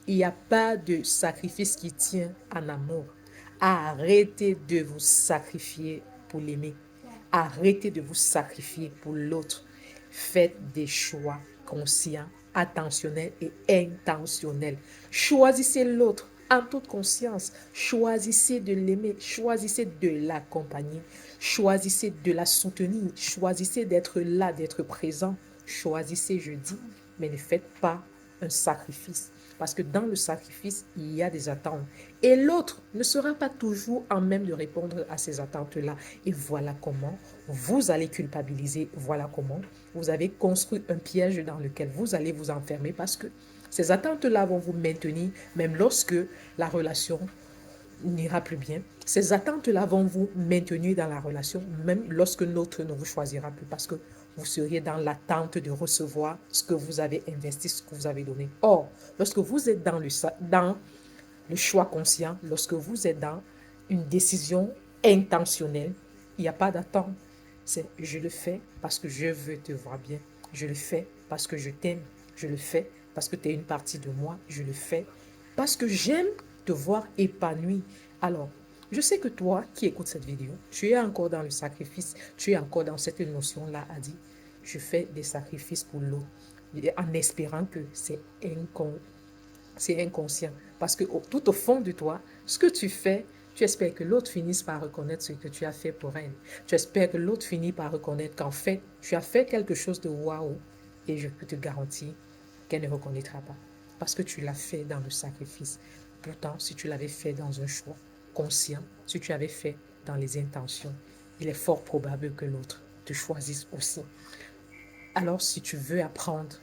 Il n'y a pas de sacrifice qui tient en amour. Arrêtez de vous sacrifier pour l'aimer. Arrêtez de vous sacrifier pour l'autre. Faites des choix conscients, attentionnels et intentionnels. Choisissez l'autre en toute conscience. Choisissez de l'aimer. Choisissez de l'accompagner. Choisissez de la soutenir. Choisissez d'être là, d'être présent. Choisissez, je dis, mais ne faites pas un sacrifice. Parce que dans le sacrifice, il y a des attentes. Et l'autre ne sera pas toujours en même de répondre à ces attentes-là. Et voilà comment vous allez culpabiliser. Voilà comment vous avez construit un piège dans lequel vous allez vous enfermer parce que ces attentes-là vont vous maintenir même lorsque la relation n'ira plus bien. Ces attentes-là vont vous maintenir dans la relation, même lorsque l'autre ne vous choisira plus, parce que vous seriez dans l'attente de recevoir ce que vous avez investi, ce que vous avez donné. Or, lorsque vous êtes dans le choix conscient, lorsque vous êtes dans une décision intentionnelle, il n'y a pas d'attente. C'est je le fais parce que je veux te voir bien. Je le fais parce que je t'aime. Je le fais parce que tu es une partie de moi. Je le fais parce que j'aime te voir épanoui. Alors, je sais que toi qui écoutes cette vidéo, tu es encore dans le sacrifice, tu es encore dans cette notion-là à dire, je fais des sacrifices pour l'autre, en espérant que c'est inconscient. Parce que tout au fond de toi, ce que tu fais, tu espères que l'autre finisse par reconnaître ce que tu as fait pour elle. Tu espères que l'autre finisse par reconnaître qu'en fait, tu as fait quelque chose de waouh. Et je peux te garantir qu'elle ne reconnaîtra pas. Parce que tu l'as fait dans le sacrifice. Pourtant, si tu l'avais fait dans un choix conscient, si tu avais fait dans les intentions, il est fort probable que l'autre te choisisse aussi. Alors, si tu veux apprendre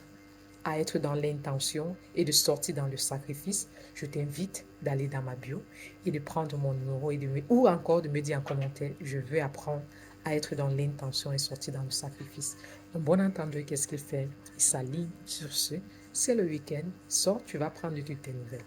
à être dans l'intention et de sortir dans le sacrifice, je t'invite d'aller dans ma bio et de prendre mon numéro ou encore de me dire en commentaire, je veux apprendre à être dans l'intention et sortir dans le sacrifice. Un bon entendeur, qu'est-ce qu'il fait? Il s'aligne sur ce. C'est le week-end. Sors, tu vas prendre de tes nouvelles.